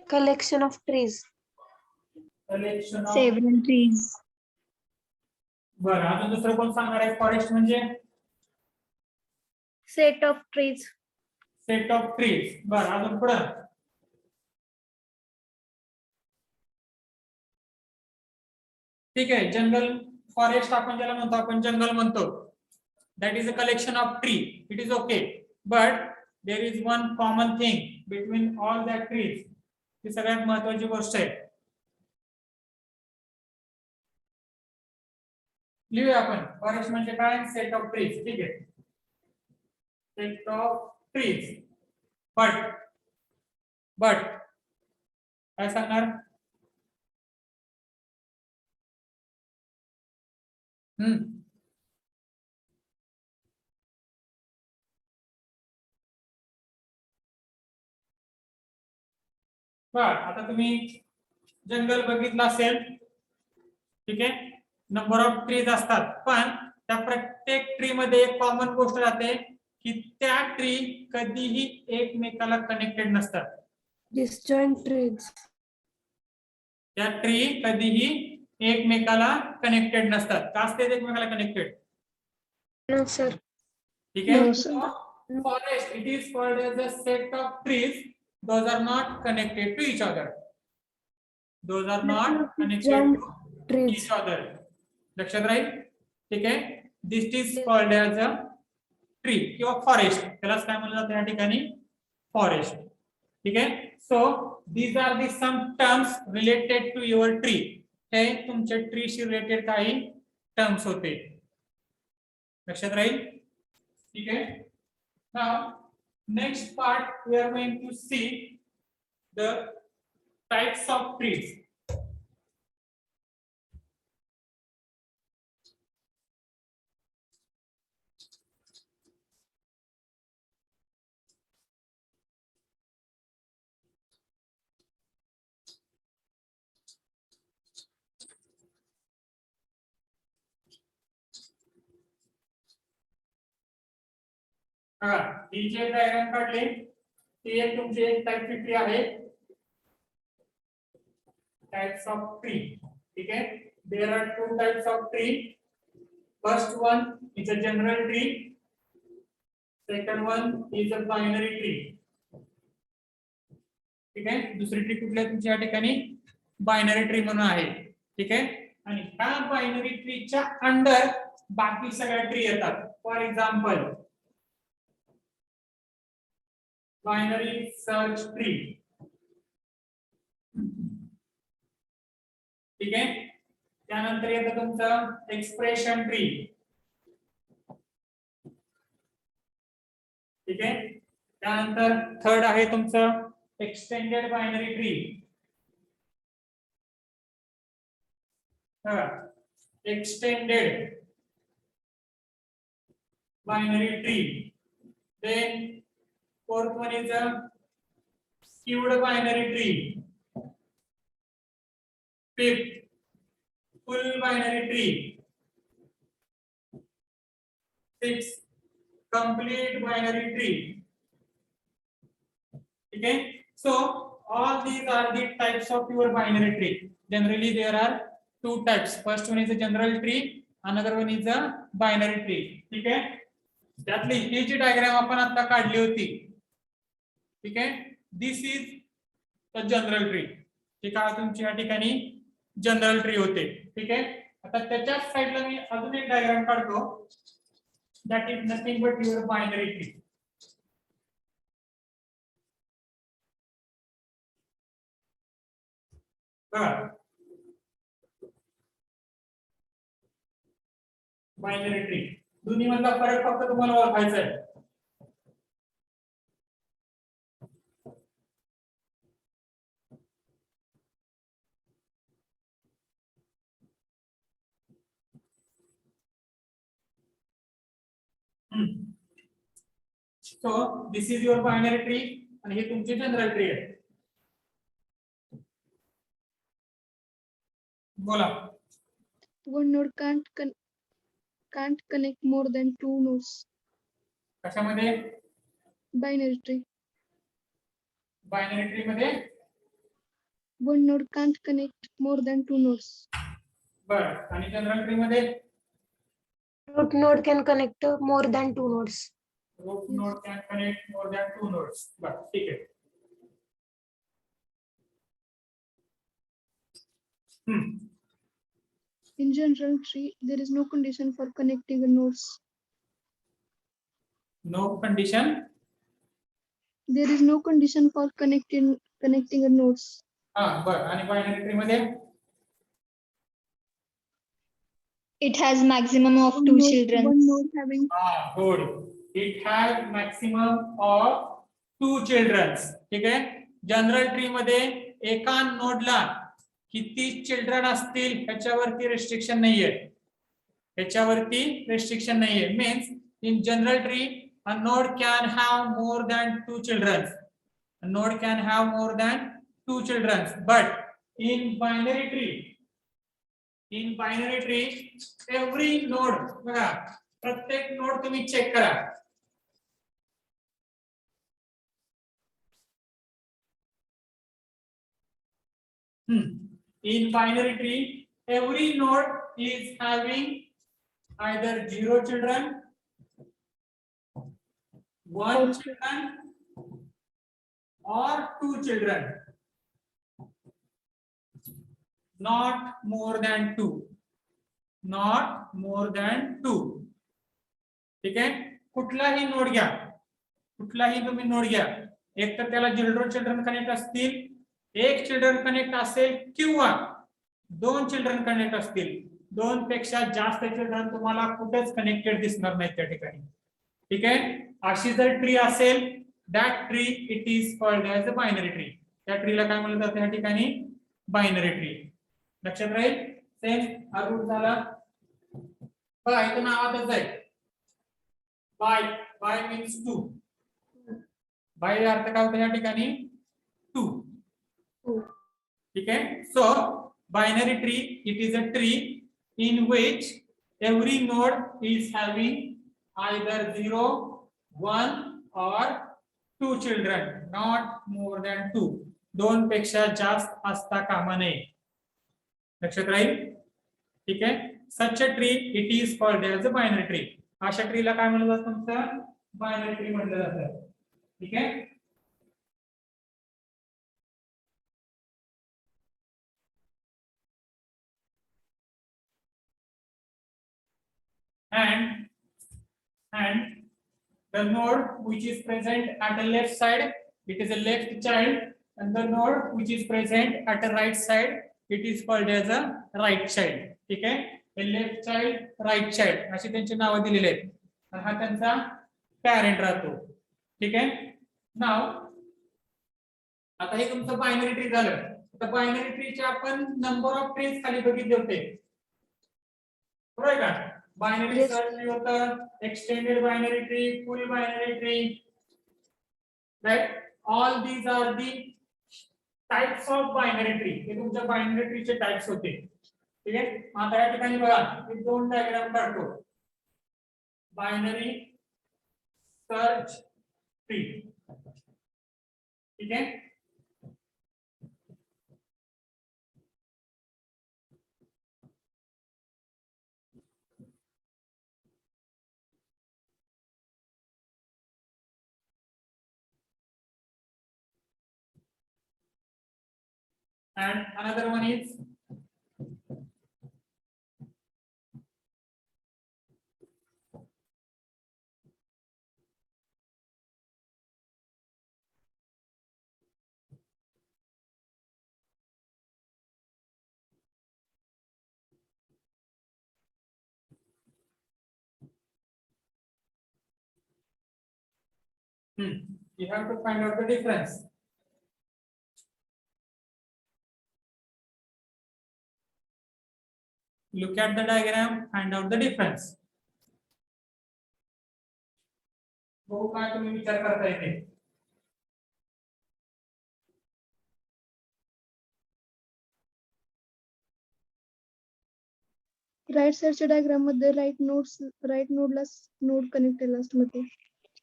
Collection of trees. Collection of. Several trees. बरं, अजून दुसरं कोण सांगणार आहे फॉरेस्ट म्हणजे? Set of trees. Set of trees. बरं, अजून पुढं? ठीक आहे. जंगल फॉरेस्ट आपण ज्याला म्हणतो, आपण जंगल म्हणतो. That is a collection of tree. It is okay, but there is one common thing between all that trees. ही सगळ्यात महत्वाची गोष्ट आहे. लिहूया आपण. फॉरेस्ट म्हणजे काय? Set of trees. ठीक आहे, सेट ऑफ ट्रीज. बट काय सांगणार? बर, आता तुम्ही जंगल बघितलं असेल. ठीक आहे, नंबर ऑफ ट्रीज असतात, पण त्या प्रत्येक ट्री मध्ये एक कॉमन गोष्ट राहते की त्या ट्री कधीही एकमेकाला कनेक्टेड नसतात. Disjoint trees. त्या ट्री कधीही एकमेकाला कनेक्टेड नसतात. का असते एकमेकाला कनेक्टेड? No, sir. ठीक आहे. No, sir. Forest, it is called as a set of trees. Those are not connected to each other. Those are not connected to Trees. each other. लक्षात राहील. ठीक आहे, this is called as a tree किंवा forest. त्यालाच काय म्हणलं जातं या ठिकाणी? फॉरेस्ट. ठीक आहे. So these are the some terms related to your tree. हे तुमच्या ट्रीशी रिलेटेड काही टर्म्स होते. लक्षात राहील. ठीक आहे. Now next part we are going to see the types of trees. ही जे डायग्राम काढली ती एक तुमची एक टाइपची ट्री आहे. Types of tree. ठीक आहे, there are two types of tree. First one is a general tree. Second one is a binary tree. ठीक आहे, दुसरी ट्री कुठली आहे तुमची या ठिकाणी? बायनरी ट्री म्हणून आहे. ठीक आहे, आणि ह्या बायनरी ट्रीच्या अंडर बाकी सगळ्या ट्री येतात. For example binary search tree. ठीक आहे, त्यानंतर येतं तुमचं एक्सप्रेशन ट्री. ठीक आहे, त्यानंतर थर्ड आहे तुमचं extended binary tree. Extended binary tree. Then fourth one is a skewed binary tree. Fifth, full binary tree. Sixth, complete binary tree. Okay, so all these are the types of your binary tree. Generally there are two types. First one is a general tree, another one is a binary tree. ठीक आहे, त्यातली ही जी diagram आपण आता काढली होती. ठीक आहे, this is the general tree. ठीक आहे, तुमची या ठिकाणी जनरल ट्री होते. ठीक आहे, आता त्याच्याच साइडला मी अजून एक डायग्राम काढतो. That is nothing but your binary tree. Binary tree दोन्ही मधला फरक फक्त तुम्हाला ओळखायचा आहे. So this is your binary tree. आणि ही तुमची जनरल ट्री आहे. बोला. One node can't connect more than two nodes. कशामध्ये? Binary tree. बायनरी ट्री मध्ये. One node can't connect more than two nodes. बरं, आणि जनरल ट्री मध्ये? Root node can connect more than two nodes. Root node can connect more than two nodes. बरं, ठीक आहे. In general tree, there is no condition for connecting the nodes. No condition. There is no condition for connecting the nodes. हा, बरं, आणि binary tree मध्ये? It has maximum of One two node- children. One node having हा, good. It has maximum of 2 childrens. ठीक आहे. General tree मध्ये एका नोडला किती चिल्ड्रन असतील ह्याच्यावरती रेस्ट्रिक्शन नाहीये. ह्याच्यावरती रेस्ट्रिक्शन नाहीये. Means in general tree a node can have more than 2 children. A node can have more than 2 children. But in binary tree every node, बघा, प्रत्येक नोड तुम्ही चेक करा. In binary tree, every node is having either 0 children, 1 children, or 2 children. Not more than 2. Not more than 2. ठीक आहे. कुठलाही node घ्या, कुठलाही तुम्ही नोड घ्या, एक तर त्याला 0 चिल्ड्रन कनेक्ट असतील, 1 चिल्ड्रन कनेक्ट असेल, किंवा 2 चिल्ड्रन कनेक्ट असतील. 2 पेक्षा जास्त चिल्ड्रन तुम्हाला कुठेच कनेक्टेड दिसणार नाही त्या ठिकाणी. ठीक आहे. अशी जर ट्री असेल, that tree it is called as a binary tree. त्या ट्रीला काय म्हणलं जातं या ठिकाणी? Binary tree. लक्षात राहील. सेम हा रूट झाला. बघा, इथं नावातच आहे बाय. Bye means 2. बाय अर्थ काय होतो या ठिकाणी? 2. ठीक आहे. So binary tree it is a tree in which every node is having either 0, 1 or 2 children, not more than 2. 2 पेक्षा जास्त असता कामा नये. लक्षात राहील. ठीक आहे. such a tree it is called as a binary tree. अशा ट्रीला काय म्हणलं जातं? तुमचं बायनरी ट्री म्हणलं जातं. ठीक आहे. And the node which is present at the left side, it is a left child, and the node which is present at the right side, it is called as a right child. ठीक आहे. A left child, right child अशी त्यांची नावं दिलेली आहेत. हा त्यांचा parent राहतो. ठीक आहे. नाव आता हे तुमचं बायनरी ट्री झालं. तर बायनरी ट्रीचे आपण नंबर ऑफ ट्रीज खाली बघितले होते, बरोबर का? बायनरी सर्च ट्री होतं, extended binary tree, full binary tree, right? All these are the types of binary tree. हे तुमच्या बायनरी ट्रीचे टाइप्स होते. ठीक आहे. आता या ठिकाणी बघा, मी 2 डायग्राम काढतो. Binary search tree. ठीक आहे. And another one is you have to find out the difference. Look at the diagram, find out the difference. हो, काय तुम्ही विचार करता येते? राईट साइडच्या डायग्राम मध्ये राईट नोडला नोड कनेक्ट केला लास्ट मध्ये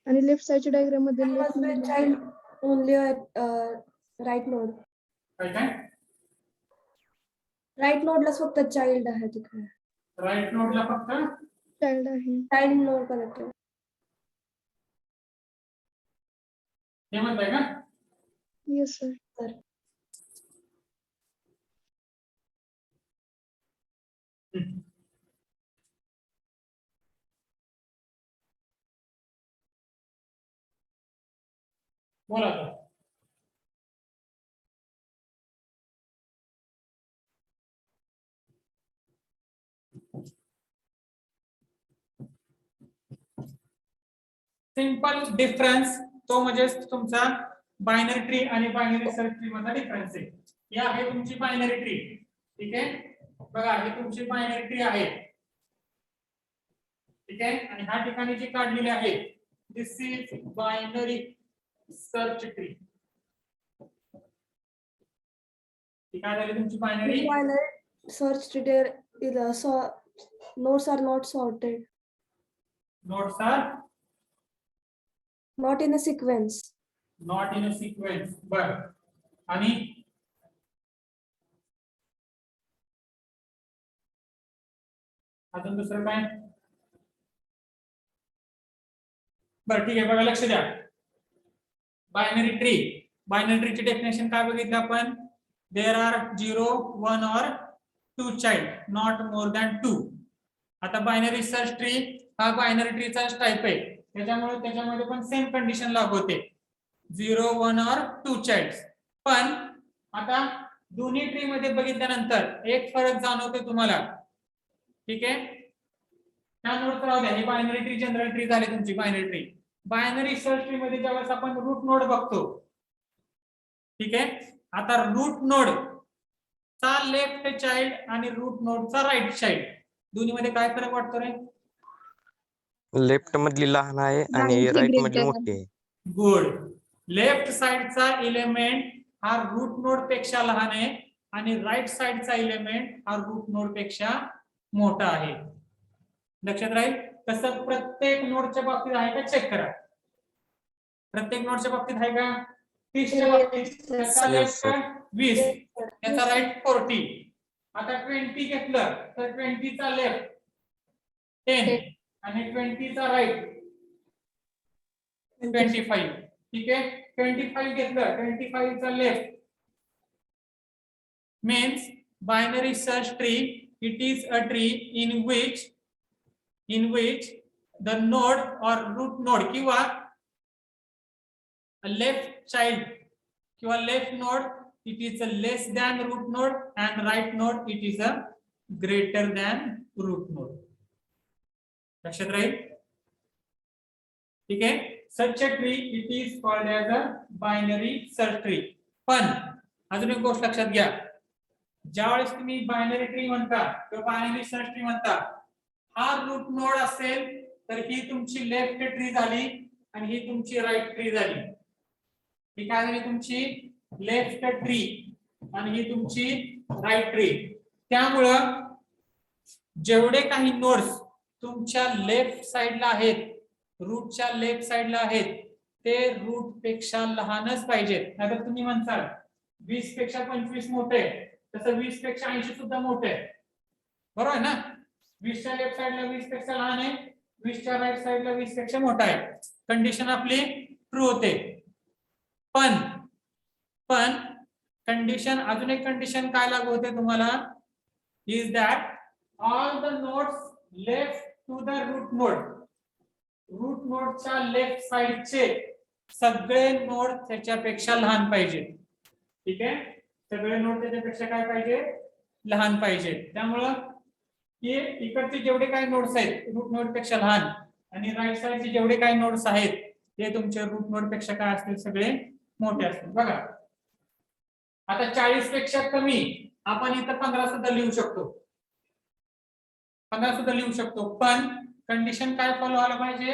आणि लेफ्ट साइडच्या डायग्राम मध्ये left node child only right node. काय काय राईट नोडलाच फक्त चाइल्ड आहे तिकडे. राईट नोडला फक्त चाइल्ड आहे. Child node connected. हे म्हणताय का? Yes sir. बोला आता. सिंपल डिफरन्स तो म्हणजे तुमचा बायनरी ट्री आणि बायनरी सर्च ट्री मधला डिफरन्स आहे. ही आहे तुमची बायनरी ट्री. ठीक आहे, बघा ही तुमची बायनरी ट्री आहे. ठीक आहे, आणि ह्या ठिकाणी जी काढलेली आहे this is binary search tree. ती काय झाली तुमची binary Search tree nodes are not sorted, nodes are not in a sequence. Not in a sequence. बर, आणि अजून दुसरं काय? बर ठीक आहे, बघा लक्ष द्या. बायनरी ट्रीची डेफिनेशन काय बघितलं आपण? There are 0, 1 or 2 child, not more than 2. आता बायनरी सर्च ट्री हा बायनरी ट्रीचा टाइप आहे, त्याच्यामध्ये पण सेम कंडिशन लागू होते, 0, 1 or 2 चाइल्ड. पण आता दोन्ही ट्री मध्ये बघितल्यानंतर एक फरक जाणवते तुम्हाला. ठीक आहे, त्या नोड राहू द्या. ही बायनरी ट्री जनरल ट्री झाली तुमची binary tree. Binary search tree मध्ये ज्यावेळेस आपण रूट नोड बघतो, ठीक आहे, आता रूट नोड चा लेफ्ट चाइल्ड आणि रूट नोडचा राईट चाइल्ड दोन्ही मध्ये काय फरक वाटतो रे? लेफ्ट मधली लहान आहे आणि Boundary राईट greater. मधली मोठी आहे. गुड. लेफ्ट साइडचा एलिमेंट हा रूट नोड पेक्षा लहान आहे आणि राईट साइडचा एलिमेंट हा रूट नोड पेक्षा मोठा आहे. लक्षात राहील. तसं प्रत्येक नोडच्या बाबतीत आहे का? चेक करा. प्रत्येक नोडच्या बाबतीत आहे का? 30 च्या बाबतीत त्याचा Yes, लेफ्ट sir. 20, त्याचा राईट 40. आता 20 घेतलं तर 20 चा लेफ्ट 10 आणि 20 चा राईट 25. ठीक आहे, 25 घेतलं, 25 चा left. Means binary search tree, it is a tree in which the node or root node किंवा left child किंवा left node it is a less than root node and right node it is a greater than root node. लक्षात राहील. ठीक आहे, such a tree it is called as a binary search tree. पण अजून एक गोष्ट लक्षात घ्या, ज्यावेळेस तुम्ही बायनरी ट्री म्हणता किंवा बायनरी सर्च ट्री म्हणता, हा रूट नोड असेल तर ही तुमची लेफ्ट ट्री झाली आणि ही तुमची राईट ट्री झाली. ही काय झाली? तुमची लेफ्ट ट्री आणि ही तुमची राईट ट्री. त्यामुळं जेवढे काही नोड्स तुमच्या लेफ्ट साइडला आहेत, रूटच्या लेफ्ट साइडला आहेत, ते रूट पेक्षा लहानच पाहिजेत. नाहीतर तुम्ही म्हणताल 20 पेक्षा 25 मोठे, तसं 20 पेक्षा 80 सुद्धा मोठे आहे. बरोबर आहे ना? 20 च्या लेफ्ट साइडला 20 पेक्षा लहान आहे, 20 च्या राईट साइडला 20 पेक्षा मोठा आहे. कंडिशन आपली ट्रू होते. पण कंडिशन, अजून एक कंडिशन काय लागू होते तुम्हाला, is that all the nodes left to the root नोडच्या लेफ्ट साइडचे सगळे नोड त्याच्यापेक्षा लहान पाहिजे. ठीक आहे, सगळे नोड त्याच्यापेक्षा काय पाहिजे? लहान पाहिजे. त्यामुळं हे इकडचे जेवढे काही नोड्स आहेत रूट नोड पेक्षा लहान आणि राईट साइडचे जेवढे काही नोड्स आहेत ते तुमचे रूट नोड पेक्षा काय असतील? सगळे मोठे असतील. बघा आता 40 पेक्षा कमी आपण इथं 15 सुद्धा लिहू शकतो, पण कंडिशन काय फॉलो व्हायला पाहिजे?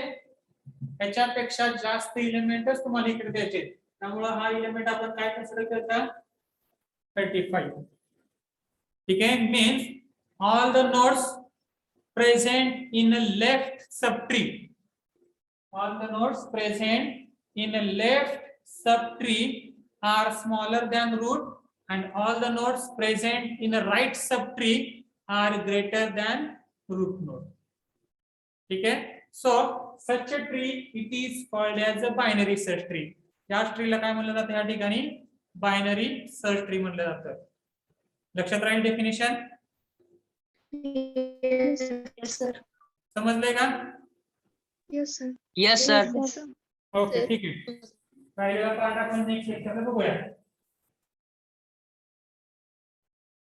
त्याच्यापेक्षा जास्त एलिमेंटच तुम्हाला इकडे द्यायचे. त्यामुळे हा एलिमेंट आपण काय कन्सिडर करता? 35. ठीक आहे, means all the nodes present in a left subtree. All the nodes present in a left subtree are smaller than root, and all the nodes present in a right subtree are greater than root node. ठीक है? So such a tree it is called as a binary search tree. या ट्रीला काय म्हणलं जातं या ठिकाणी? Binary search tree म्हणलं जातं. लक्षात राहील डेफिनेशन? Yes, sir. समजलंय का? Yes, sir. Yes, sir. Yes, sir. Okay ठीक आहे. राहिलेला पार्ट आपण नेक्स्ट लेक्चरला बघूया.